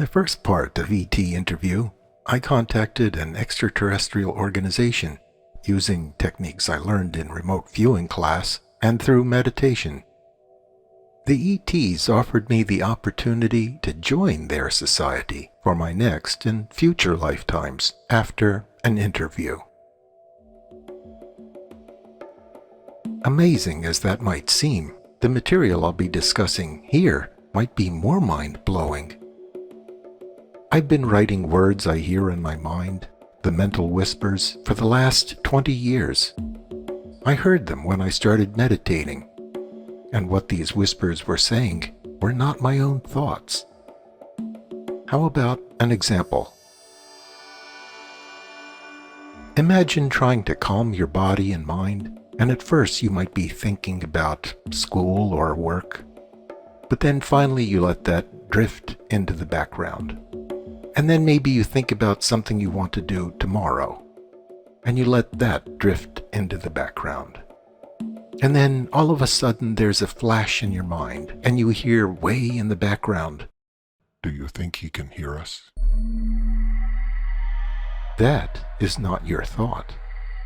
the first part of ET interview, I contacted an extraterrestrial organization using techniques I learned in remote viewing class and through meditation. The ETs offered me the opportunity to join their society for my next and future lifetimes after an interview. Amazing as that might seem, the material I'll be discussing here might be more mind-blowing. I've been writing words I hear in my mind, the mental whispers, for the last 20 years. I heard them when I started meditating, and what these whispers were saying were not my own thoughts. How about an example? Imagine trying to calm your body and mind, and at first you might be thinking about school or work, but then finally you let that drift into the background. And then maybe you think about something you want to do tomorrow, and you let that drift into the background. And then all of a sudden there's a flash in your mind, and you hear way in the background, "Do you think he can hear us?" That is not your thought.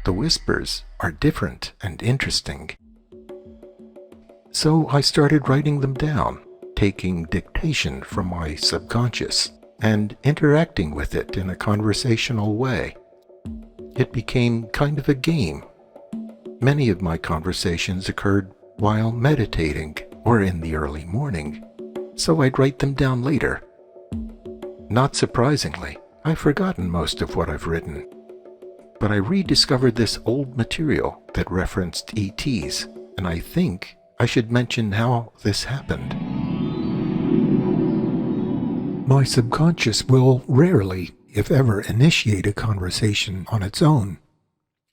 The whispers are different and interesting. So I started writing them down, taking dictation from my subconscious and interacting with it in a conversational way. It became kind of a game. Many of my conversations occurred while meditating or in the early morning, so I'd write them down later. Not surprisingly, I've forgotten most of what I've written, but I rediscovered this old material that referenced ETs, and I think I should mention how this happened. My subconscious will rarely, if ever, initiate a conversation on its own.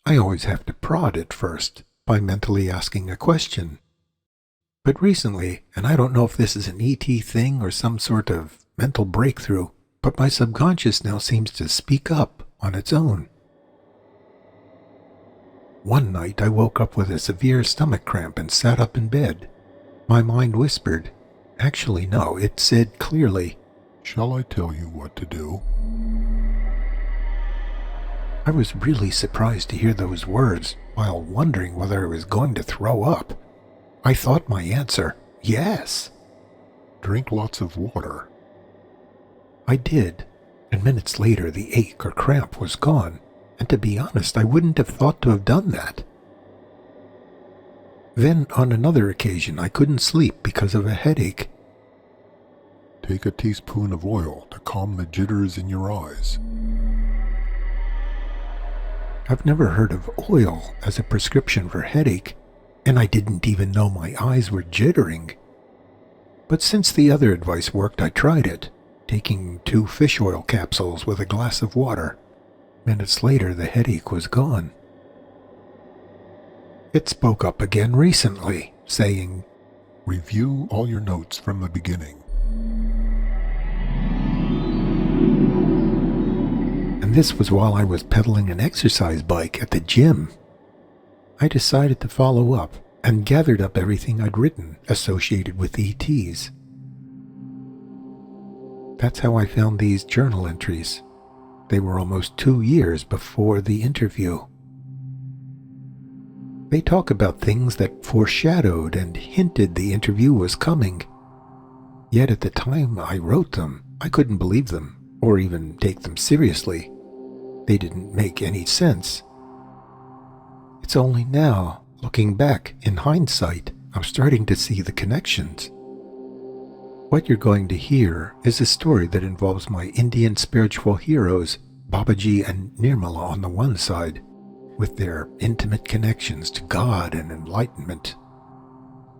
I always have to prod it first by mentally asking a question. But recently, and I don't know if this is an ET thing or some sort of mental breakthrough, but my subconscious now seems to speak up on its own. One night I woke up with a severe stomach cramp and sat up in bed. My mind whispered, actually no, it said clearly, "Shall I tell you what to do?" I was really surprised to hear those words while wondering whether I was going to throw up. I thought my answer, yes. "Drink lots of water." I did, and minutes later the ache or cramp was gone, and to be honest, I wouldn't have thought to have done that. Then on another occasion I couldn't sleep because of a headache. "Take a teaspoon of oil to calm the jitters in your eyes." I've never heard of oil as a prescription for headache, and I didn't even know my eyes were jittering. But since the other advice worked, I tried it, taking 2 fish oil capsules with a glass of water. Minutes later, the headache was gone. It spoke up again recently, saying, "Review all your notes from the beginning." And this was while I was pedaling an exercise bike at the gym. I decided to follow up and gathered up everything I'd written associated with ETs. That's how I found these journal entries. They were almost 2 years before the interview. They talk about things that foreshadowed and hinted the interview was coming. Yet at the time I wrote them, I couldn't believe them or even take them seriously. They didn't make any sense. It's only now, looking back in hindsight, I'm starting to see the connections. What you're going to hear is a story that involves my Indian spiritual heroes, Babaji and Nirmala on the one side, with their intimate connections to God and enlightenment,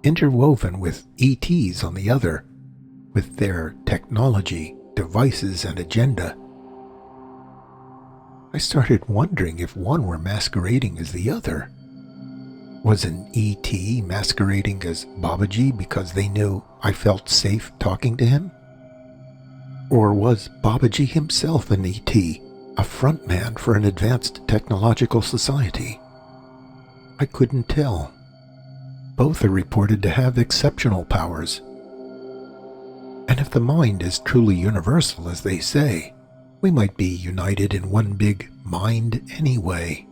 interwoven with ETs on the other, with their technology, devices, and agenda. I started wondering if one were masquerading as the other. Was an ET masquerading as Babaji because they knew I felt safe talking to him? Or was Babaji himself an ET, a frontman for an advanced technological society? I couldn't tell. Both are reported to have exceptional powers. And if the mind is truly universal, as they say, we might be united in one big mind anyway.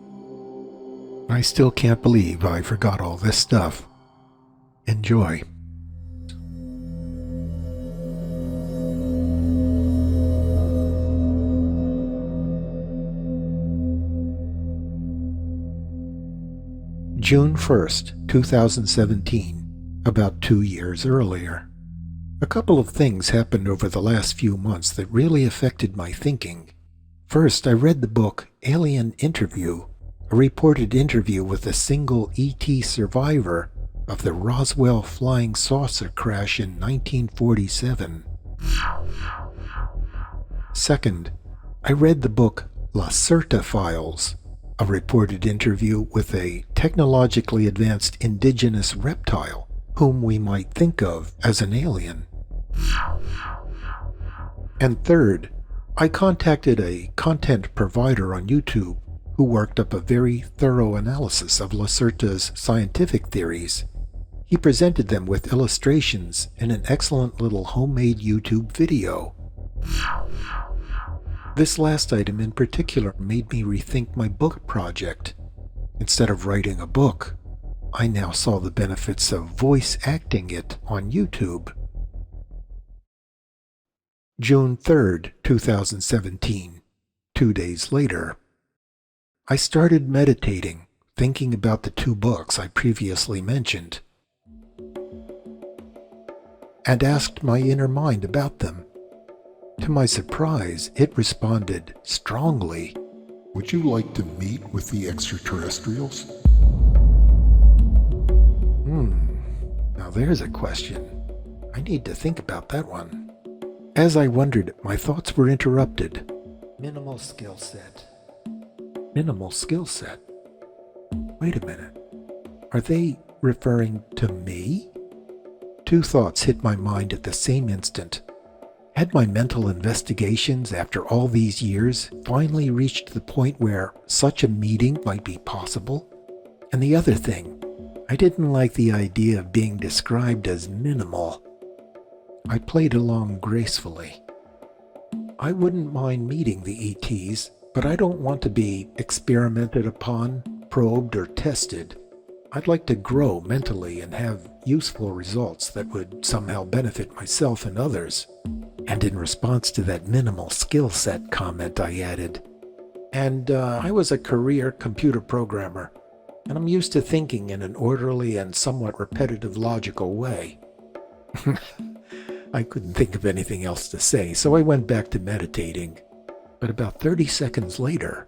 I still can't believe I forgot all this stuff. Enjoy. June 1st, 2017, about 2 years earlier. A couple of things happened over the last few months that really affected my thinking. First, I read the book Alien Interview, a reported interview with a single ET survivor of the Roswell flying saucer crash in 1947. Second, I read the book Lacerta Files, a reported interview with a technologically advanced indigenous reptile whom we might think of as an alien. And third, I contacted a content provider on YouTube who worked up a very thorough analysis of Lacerta's scientific theories. He presented them with illustrations in an excellent little homemade YouTube video. This last item in particular made me rethink my book project. Instead of writing a book, I now saw the benefits of voice acting it on YouTube. June 3rd, 2017, 2 days later. I started meditating, thinking about the 2 books I previously mentioned, and asked my inner mind about them. To my surprise, it responded strongly. Would you like to meet with the extraterrestrials? Now there's a question. I need to think about that one. As I wondered, my thoughts were interrupted. Minimal skill set. Minimal skill set? Wait a minute. Are they referring to me? 2 thoughts hit my mind at the same instant. Had my mental investigations after all these years finally reached the point where such a meeting might be possible? And the other thing, I didn't like the idea of being described as minimal. I played along gracefully. I wouldn't mind meeting the ETs, but I don't want to be experimented upon, probed, or tested. I'd like to grow mentally and have useful results that would somehow benefit myself and others. And in response to that minimal skill set comment, I added, I was a career computer programmer, and I'm used to thinking in an orderly and somewhat repetitive logical way. I couldn't think of anything else to say, so I went back to meditating. But about 30 seconds later,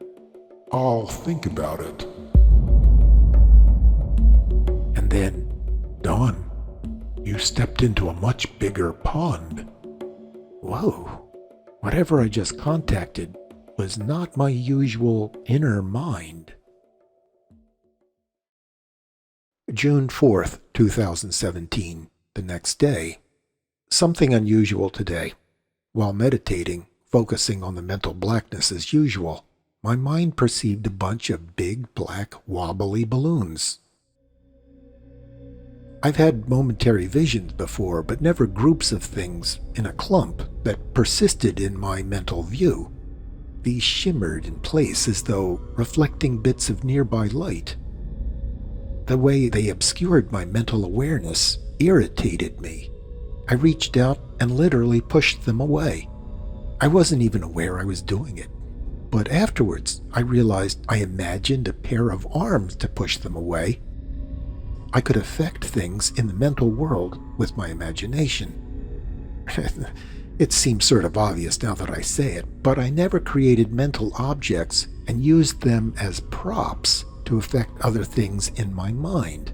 I'll think about it. And then, Don, you stepped into a much bigger pond. whoa, whatever I just contacted was not my usual inner mind. June 4th, 2017, the next day. Something unusual today. While meditating, focusing on the mental blackness as usual, my mind perceived a bunch of big, black, wobbly balloons. I've had momentary visions before, but never groups of things in a clump that persisted in my mental view. These shimmered in place as though reflecting bits of nearby light. The way they obscured my mental awareness irritated me. I reached out and literally pushed them away. I wasn't even aware I was doing it. But afterwards, I realized I imagined a pair of arms to push them away. I could affect things in the mental world with my imagination. It seems sort of obvious now that I say it, but I never created mental objects and used them as props to affect other things in my mind.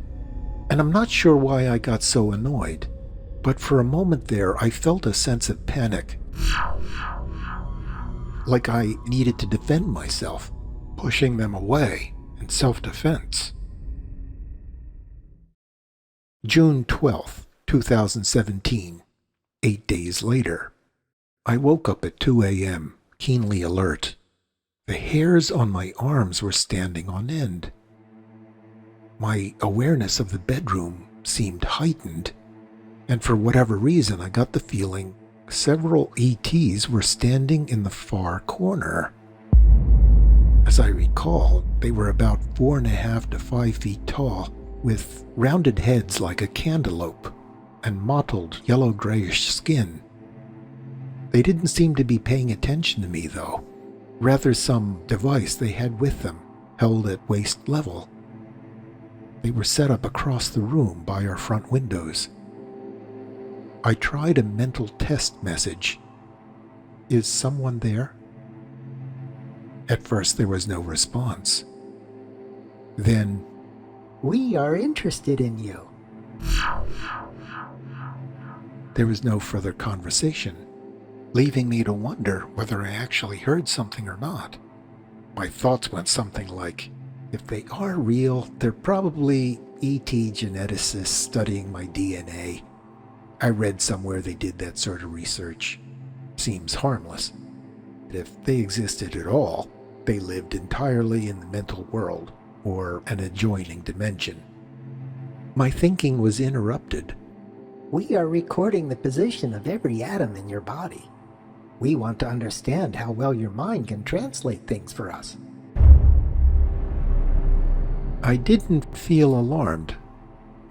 And I'm not sure why I got so annoyed, but for a moment there I felt a sense of panic. Like I needed to defend myself, pushing them away in self-defense. June 12th, 2017, 8 days later. I woke up at 2 a.m., keenly alert. The hairs on my arms were standing on end. My awareness of the bedroom seemed heightened, and for whatever reason I got the feeling Several ETs were standing in the far corner. As I recall, they were about 4.5 to 5 feet tall, with rounded heads like a cantaloupe and mottled yellow-grayish skin. They didn't seem to be paying attention to me, though. Rather some device they had with them, held at waist level. They were set up across the room by our front windows. I tried a mental test message. "Is someone there?" At first there was no response. Then, "We are interested in you." there was no further conversation, leaving me to wonder whether I actually heard something or not. My thoughts went something like, if they are real, they're probably ET geneticists studying my DNA. I read somewhere they did that sort of research. Seems harmless. But if they existed at all, they lived entirely in the mental world, or an adjoining dimension. My thinking was interrupted. "We are recording the position of every atom in your body. We want to understand how well your mind can translate things for us." I didn't feel alarmed.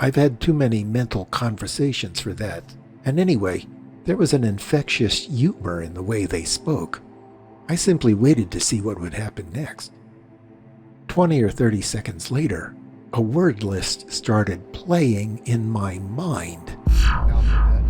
I've had too many mental conversations for that. And anyway, there was an infectious humor in the way they spoke. I simply waited to see what would happen next. 20 or 30 seconds later, a word list started playing in my mind. Alphabet,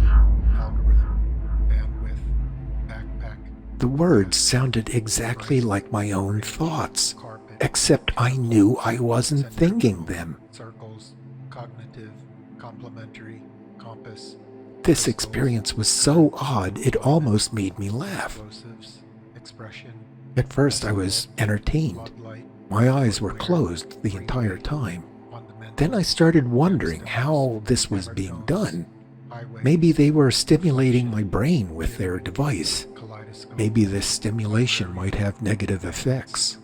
algorithm, bandwidth, backpack. The words sounded exactly like my own thoughts, except I knew I wasn't thinking them. Circles, cognitive, complementary, compass. This experience was so odd it almost made me laugh. At first I was entertained. My eyes were closed the entire time. Then I started wondering how this was being done. Maybe they were stimulating my brain with their device. Maybe this stimulation might have negative effects.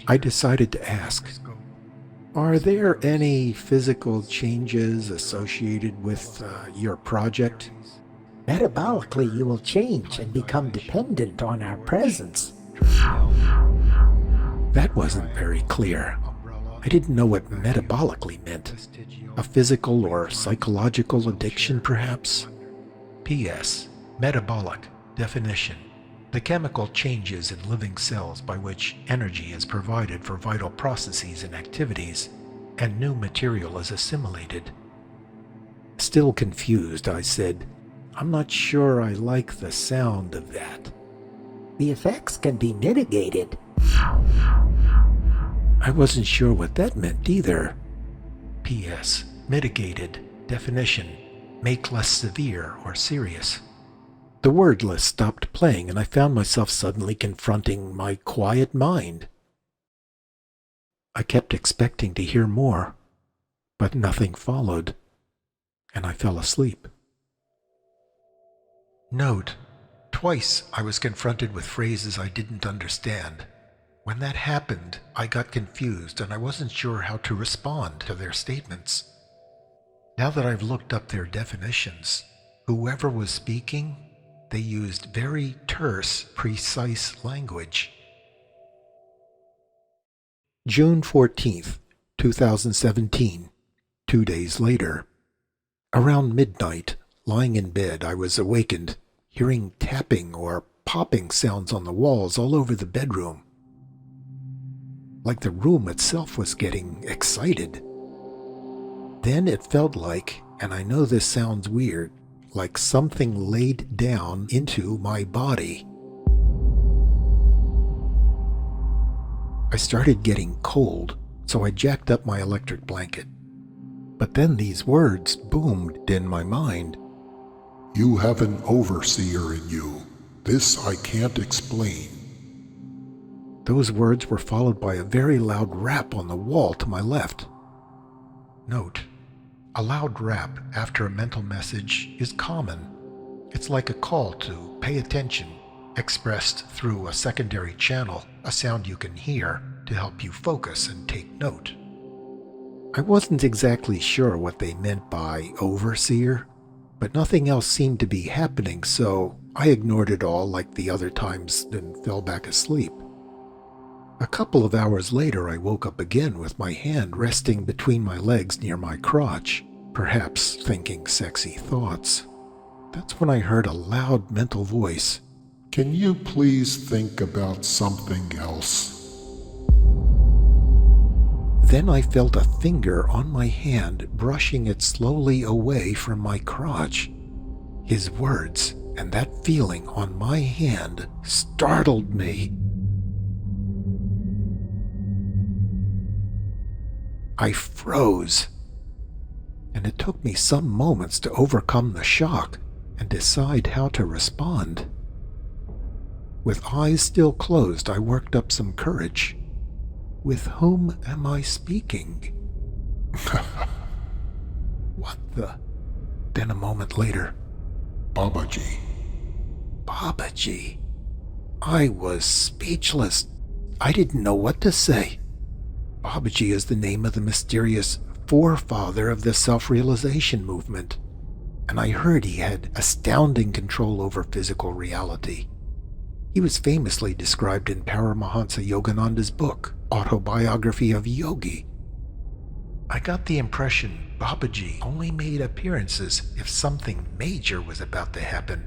I decided to ask, "Are there any physical changes associated with your project?" "Metabolically, you will change and become dependent on our presence." That wasn't very clear. I didn't know what metabolically meant. A physical or psychological addiction, perhaps? P.S. Metabolic definition: the chemical changes in living cells by which energy is provided for vital processes and activities, and new material is assimilated. Still confused, I said, "I'm not sure I like the sound of that." "The effects can be mitigated." I wasn't sure what that meant either. P.S. Mitigated definition: make less severe or serious. The word list stopped playing, and I found myself suddenly confronting my quiet mind. I kept expecting to hear more, but nothing followed, and I fell asleep. Note: twice I was confronted with phrases I didn't understand. When that happened, I got confused and I wasn't sure how to respond to their statements. Now that I've looked up their definitions, whoever was speaking, they used very terse, precise language. June 14th, 2017, 2 days later. Around midnight, lying in bed, I was awakened, hearing tapping or popping sounds on the walls all over the bedroom. Like the room itself was getting excited. Then it felt like, and I know this sounds weird, like something laid down into my body. I started getting cold, so I jacked up my electric blanket. But then these words boomed in my mind. "You have an overseer in you. This I can't explain." Those words were followed by a very loud rap on the wall to my left. Note: a loud rap after a mental message is common. It's like a call to pay attention, expressed through a secondary channel, a sound you can hear to help you focus and take note. I wasn't exactly sure what they meant by overseer, but nothing else seemed to be happening, so I ignored it all like the other times and fell back asleep. A couple of hours later, I woke up again with my hand resting between my legs near my crotch, perhaps thinking sexy thoughts. That's when I heard a loud mental voice. Can you please think about something else? Then I felt a finger on my hand brushing it slowly away from my crotch. His words and that feeling on my hand startled me. I froze, and it took me some moments to overcome the shock and decide how to respond. With eyes still closed, I worked up some courage. With whom am I speaking? What the? Then a moment later, Babaji. Babaji. I was speechless. I didn't know what to say. Babaji is the name of the mysterious forefather of the self-realization movement, and I heard he had astounding control over physical reality. He was famously described in Paramahansa Yogananda's book, Autobiography of a Yogi. I got the impression Babaji only made appearances if something major was about to happen.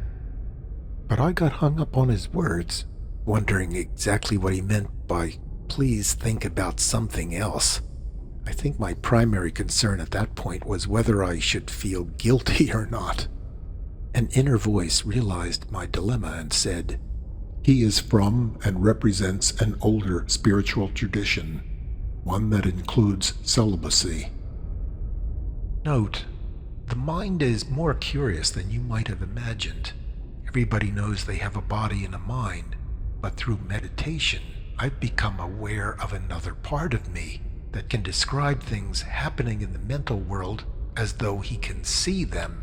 But I got hung up on his words, wondering exactly what he meant by "please think about something else." I think my primary concern at that point was whether I should feel guilty or not. An inner voice realized my dilemma and said, He is from and represents an older spiritual tradition, one that includes celibacy. Note, the mind is more curious than you might have imagined. Everybody knows they have a body and a mind, but through meditation, I've become aware of another part of me that can describe things happening in the mental world as though he can see them.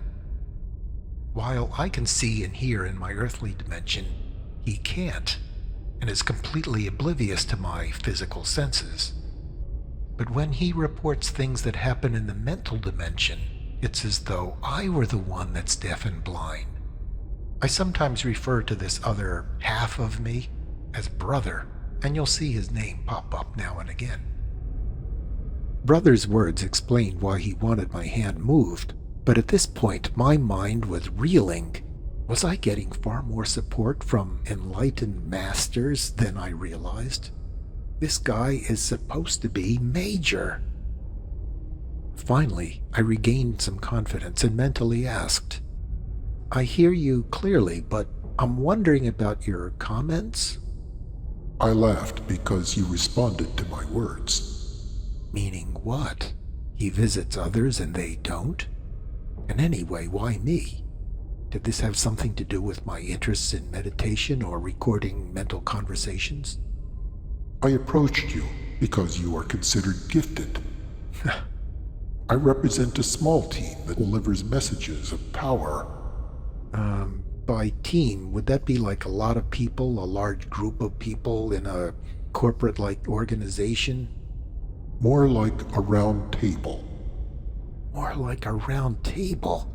While I can see and hear in my earthly dimension, he can't, and is completely oblivious to my physical senses. But when he reports things that happen in the mental dimension, it's as though I were the one that's deaf and blind. I sometimes refer to this other half of me as brother, and you'll see his name pop up now and again. Brother's words explained why he wanted my hand moved, but at this point my mind was reeling. Was I getting far more support from enlightened masters than I realized? This guy is supposed to be major. Finally, I regained some confidence and mentally asked, "I hear you clearly, but I'm wondering about your comments." I laughed because you responded to my words. Meaning what? He visits others and they don't? And anyway, why me? Did this have something to do with my interests in meditation or recording mental conversations? I approached you because you are considered gifted. I represent a small team that delivers messages of power. By team, would that be like a lot of people, a large group of people in a corporate-like organization? More like a round table. More like a round table.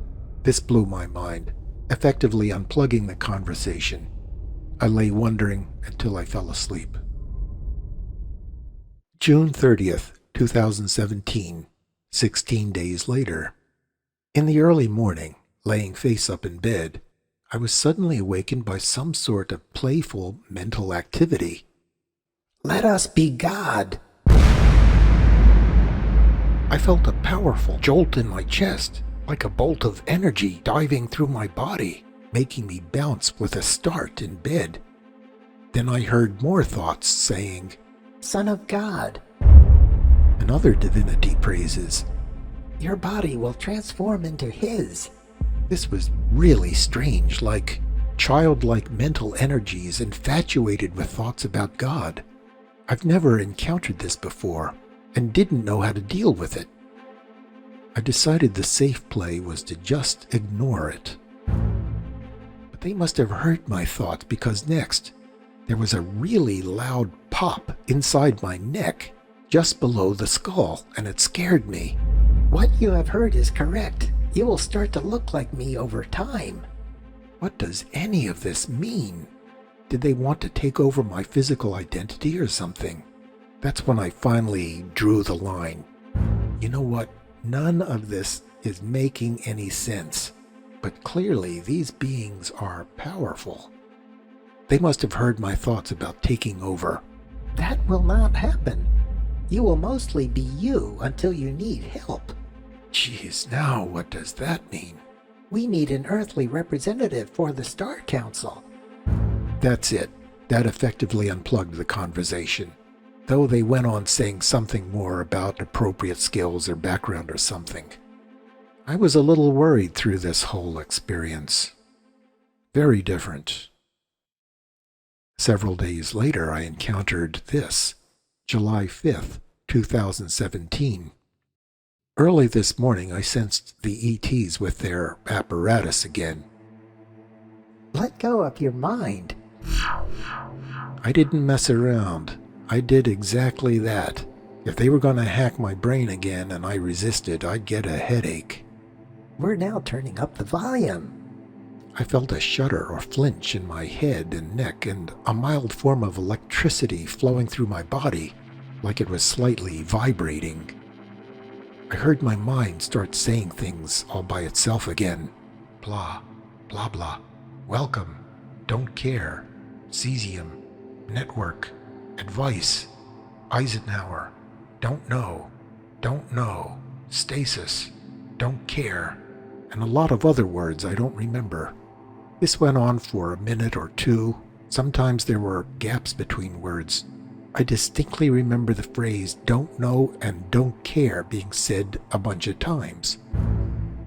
This blew my mind, effectively unplugging the conversation. I lay wondering until I fell asleep. June 30th, 2017, 16 days later. In the early morning, laying face up in bed, I was suddenly awakened by some sort of playful mental activity. Let us be God. I felt a powerful jolt in my chest, like a bolt of energy diving through my body, making me bounce with a start in bed. Then I heard more thoughts saying, Son of God. and other divinity praises. Your body will transform into his. This was really strange, like childlike mental energies infatuated with thoughts about God. I've never encountered this before, and didn't know how to deal with it. I decided the safe play was to just ignore it. But they must have heard my thoughts, because next, there was a really loud pop inside my neck, just below the skull, and it scared me. What you have heard is correct. You will start to look like me over time. What does any of this mean? Did they want to take over my physical identity or something? That's when I finally drew the line. You know what? None of this is making any sense. But clearly these beings are powerful. They must have heard my thoughts about taking over. That will not happen. You will mostly be you until you need help. Jeez, now what does that mean? We need an earthly representative for the Star Council. That's it. That effectively unplugged the conversation. Though they went on saying something more about appropriate skills or background or something. I was a little worried through this whole experience. Very different. Several days later, I encountered this, July 5th, 2017. Early this morning, I sensed the ETs with their apparatus again. Let go of your mind. I didn't mess around. I did exactly that. If they were going to hack my brain again and I resisted, I'd get a headache. We're now turning up the volume. I felt a shudder or flinch in my head and neck and a mild form of electricity flowing through my body, like it was slightly vibrating. I heard my mind start saying things all by itself again. Blah, blah, blah. Welcome. Don't care. Cesium. Network. Advice. Eisenhower. Don't know. Don't know. Stasis. Don't care. And a lot of other words I don't remember. This went on for a minute or two. Sometimes there were gaps between words. I distinctly remember the phrase "don't know" and "don't care" being said a bunch of times.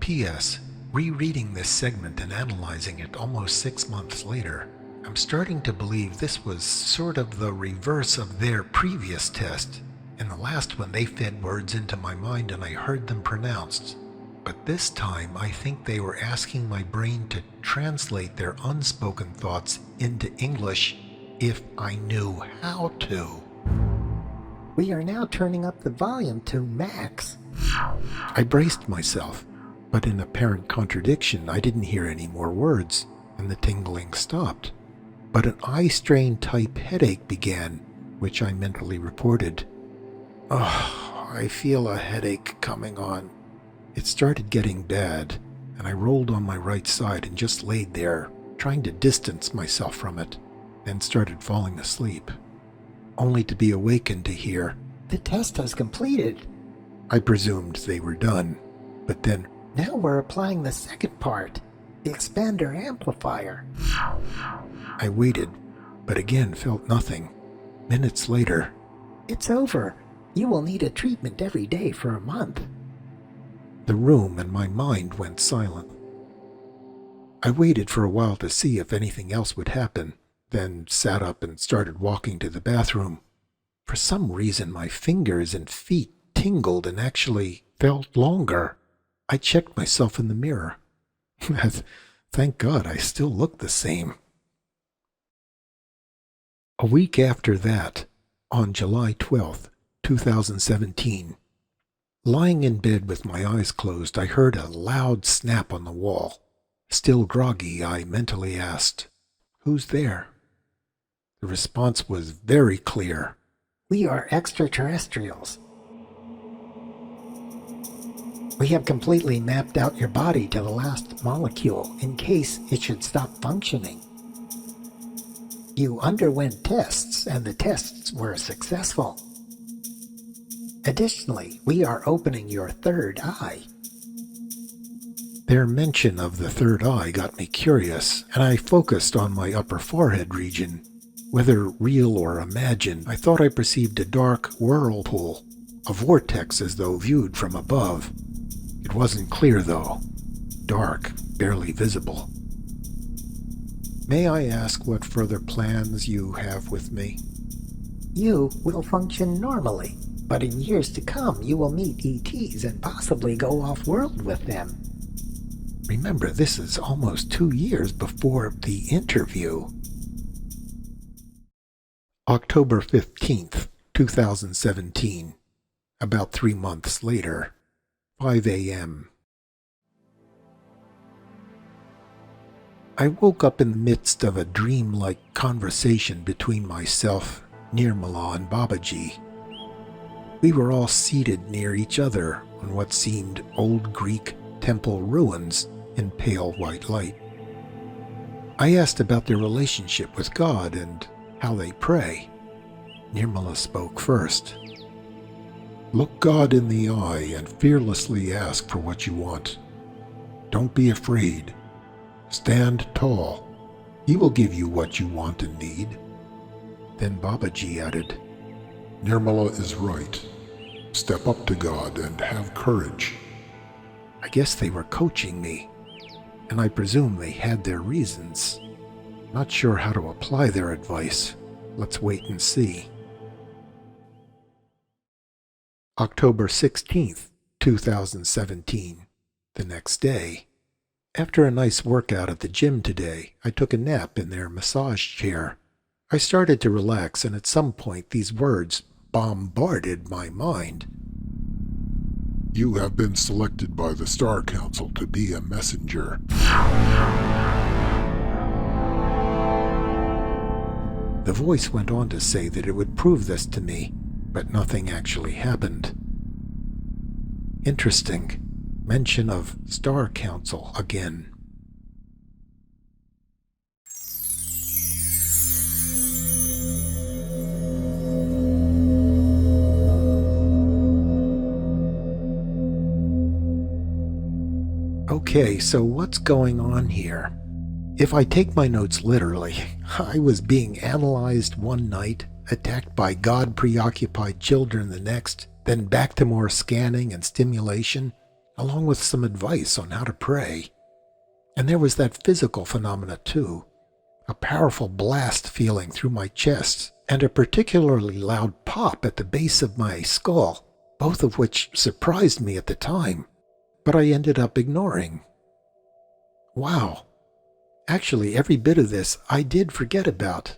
P.S. Rereading this segment and analyzing it almost 6 months later, I'm starting to believe this was sort of the reverse of their previous test. In the last one, they fed words into my mind and I heard them pronounced. But this time, I think they were asking my brain to translate their unspoken thoughts into English if I knew how to. We are now turning up the volume to max. I braced myself, but in apparent contradiction, I didn't hear any more words, and the tingling stopped. But an eye-strain type headache began, which I mentally reported. Oh, I feel a headache coming on. It started getting bad, and I rolled on my right side and just laid there, trying to distance myself from it, then started falling asleep, only to be awakened to hear, The test has completed. I presumed they were done, but then, Now we're applying the second part, the expander amplifier. I waited, but again felt nothing. Minutes later, It's over. You will need a treatment every day for a month. the room and my mind went silent. I waited for a while to see if anything else would happen, then sat up and started walking to the bathroom. For some reason, my fingers and feet tingled and actually felt longer. I checked myself in the mirror. Thank God I still looked the same. A week after that, on July 12th, 2017, lying in bed with my eyes closed, I heard a loud snap on the wall. Still groggy, I mentally asked, "Who's there?" The response was very clear. We are extraterrestrials. We have completely mapped out your body to the last molecule in case it should stop functioning. You underwent tests, and the tests were successful. Additionally, we are opening your third eye. Their mention of the third eye got me curious, and I focused on my upper forehead region. Whether real or imagined, I thought I perceived a dark whirlpool, a vortex as though viewed from above. It wasn't clear, though. Dark, barely visible. May I ask what further plans you have with me? You will function normally, but in years to come you will meet ETs and possibly go off-world with them. Remember, this is almost 2 years before the interview. October 15th, 2017. About 3 months later. 5 a.m. I woke up in the midst of a dream-like conversation between myself, Nirmala, and Babaji. We were all seated near each other on what seemed old Greek temple ruins in pale white light. I asked about their relationship with God and how they pray. Nirmala spoke first. Look God in the eye and fearlessly ask for what you want. Don't be afraid. Stand tall. He will give you what you want and need. Then Babaji added, Nirmala is right. Step up to God and have courage. I guess they were coaching me, and I presume they had their reasons. Not sure how to apply their advice. Let's wait and see. October 16th, 2017. The next day. After a nice workout at the gym today, I took a nap in their massage chair. I started to relax, and at some point these words bombarded my mind. You have been selected by the Star Council to be a messenger. The voice went on to say that it would prove this to me, but nothing actually happened. Interesting. Mention of Star Council again. Okay, so what's going on here? If I take my notes literally, I was being analyzed one night, attacked by God-preoccupied children the next, then back to more scanning and stimulation, along with some advice on how to pray. And there was that physical phenomena too, a powerful blast feeling through my chest, and a particularly loud pop at the base of my skull, both of which surprised me at the time, but I ended up ignoring. Wow. Actually, every bit of this I did forget about,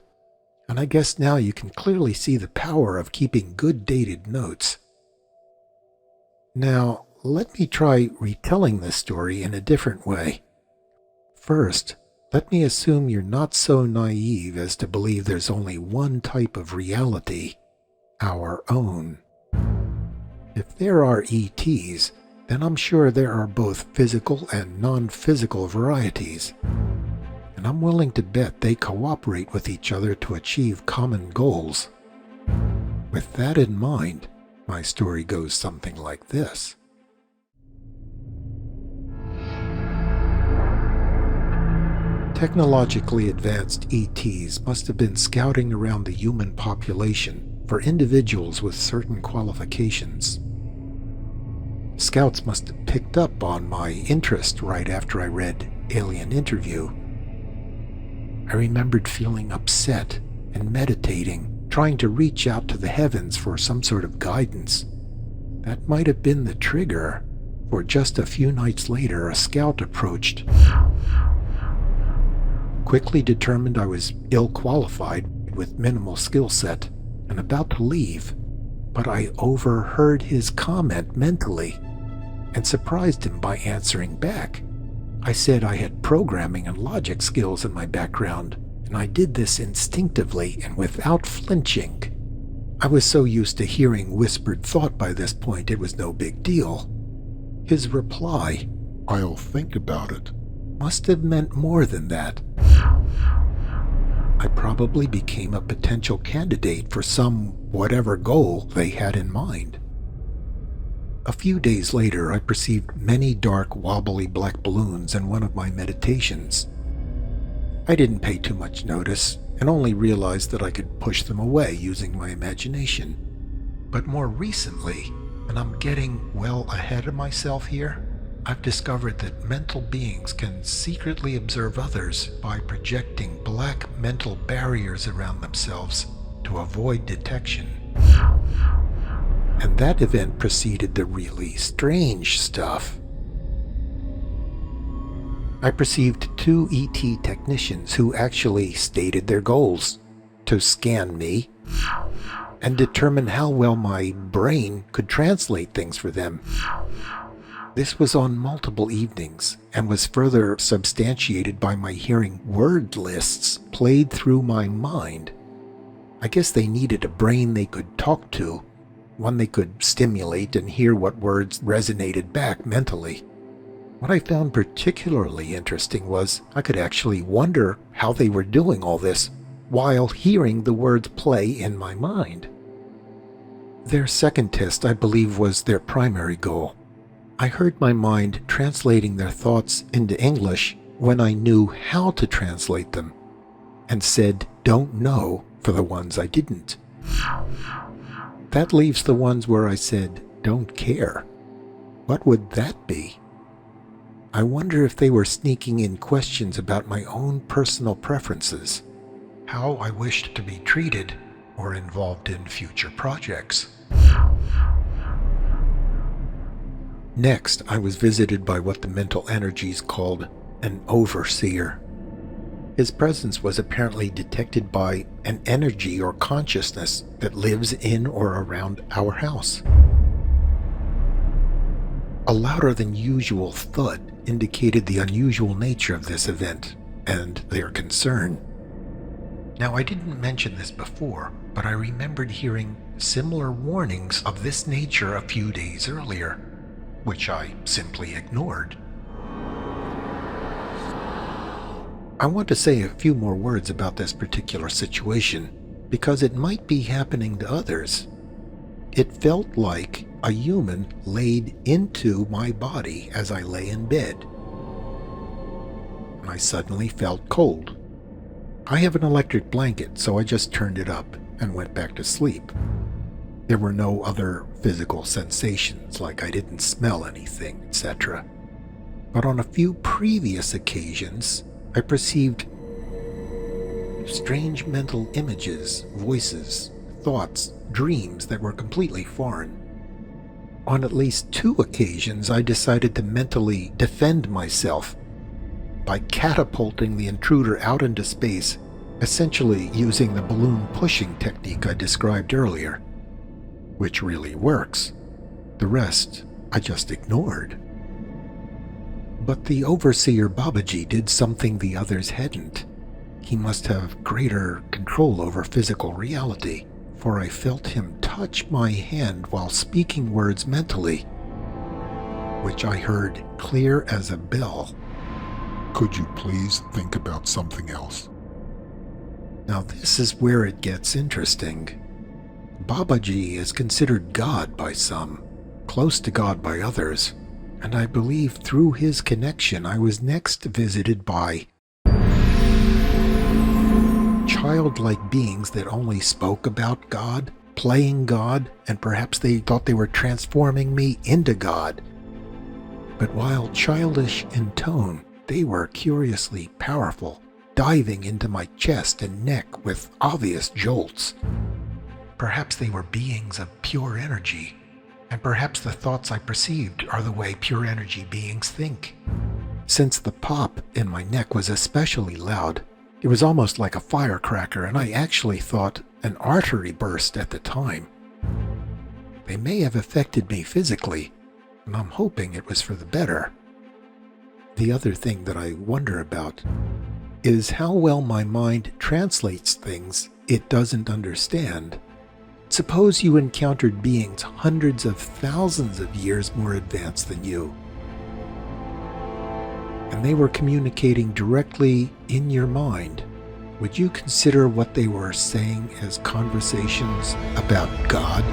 and I guess now you can clearly see the power of keeping good dated notes. Now, let me try retelling this story in a different way. First, let me assume you're not so naive as to believe there's only one type of reality, our own. If there are ETs, then I'm sure there are both physical and non-physical varieties. And I'm willing to bet they cooperate with each other to achieve common goals. With that in mind, my story goes something like this. Technologically advanced ETs must have been scouting around the human population for individuals with certain qualifications. Scouts must have picked up on my interest right after I read Alien Interview. I remembered feeling upset and meditating, trying to reach out to the heavens for some sort of guidance. That might have been the trigger, for just a few nights later a scout approached. Quickly determined I was ill-qualified with minimal skill set and about to leave, but I overheard his comment mentally and surprised him by answering back. I said I had programming and logic skills in my background, and I did this instinctively and without flinching. I was so used to hearing whispered thought by this point it was no big deal. His reply, I'll think about it, must have meant more than that. I probably became a potential candidate for some whatever goal they had in mind. A few days later, I perceived many dark, wobbly black balloons in one of my meditations. I didn't pay too much notice, and only realized that I could push them away using my imagination. But more recently, and I'm getting well ahead of myself here, I've discovered that mental beings can secretly observe others by projecting black mental barriers around themselves to avoid detection. And that event preceded the really strange stuff. I perceived 2 ET technicians who actually stated their goals: to scan me and determine how well my brain could translate things for them. This was on multiple evenings and was further substantiated by my hearing word lists played through my mind. I guess they needed a brain they could talk to, one they could stimulate and hear what words resonated back mentally. What I found particularly interesting was I could actually wonder how they were doing all this while hearing the words play in my mind. Their second test, I believe, was their primary goal. I heard my mind translating their thoughts into English when I knew how to translate them, and said "don't know" for the ones I didn't. That leaves the ones where I said "don't care." What would that be? I wonder if they were sneaking in questions about my own personal preferences, how I wished to be treated, or involved in future projects. Next, I was visited by what the mental energies called an overseer. His presence was apparently detected by an energy or consciousness that lives in or around our house. A louder than usual thud indicated the unusual nature of this event and their concern. Now, I didn't mention this before, but I remembered hearing similar warnings of this nature a few days earlier, which I simply ignored. I want to say a few more words about this particular situation, because it might be happening to others. It felt like a human laid into my body as I lay in bed. I suddenly felt cold. I have an electric blanket, so I just turned it up and went back to sleep. There were no other physical sensations, like I didn't smell anything, etc. But on a few previous occasions, I perceived strange mental images, voices, thoughts, dreams that were completely foreign. On at least 2 occasions, I decided to mentally defend myself by catapulting the intruder out into space, essentially using the balloon pushing technique I described earlier, which really works. The rest I just ignored. But the overseer Babaji did something the others hadn't. He must have greater control over physical reality, for I felt him touch my hand while speaking words mentally, which I heard clear as a bell. Could you please think about something else? Now this is where it gets interesting. Babaji is considered God by some, close to God by others, and I believe through his connection I was next visited by childlike beings that only spoke about God, playing God, and perhaps they thought they were transforming me into God. But while childish in tone, they were curiously powerful, diving into my chest and neck with obvious jolts. Perhaps they were beings of pure energy, and perhaps the thoughts I perceived are the way pure energy beings think. Since the pop in my neck was especially loud, it was almost like a firecracker, and I actually thought an artery burst at the time. They may have affected me physically, and I'm hoping it was for the better. The other thing that I wonder about is how well my mind translates things it doesn't understand. Suppose you encountered beings hundreds of thousands of years more advanced than you, and they were communicating directly in your mind. Would you consider what they were saying as conversations about God?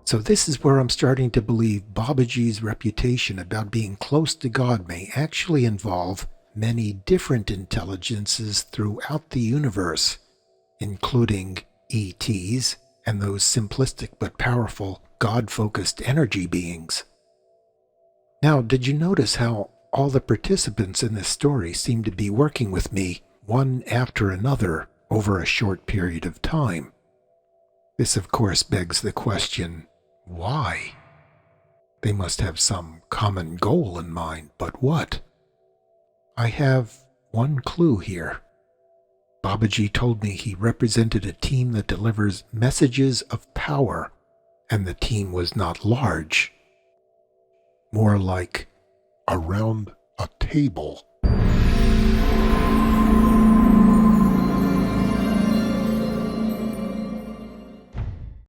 So this is where I'm starting to believe Babaji's reputation about being close to God may actually involve many different intelligences throughout the universe, including ETs and those simplistic but powerful God-focused energy beings. Now, did you notice how all the participants in this story seem to be working with me one after another over a short period of time? This, of course, begs the question, why? They must have some common goal in mind, but what? I have one clue here. Babaji told me he represented a team that delivers messages of power, and the team was not large. More like around a table.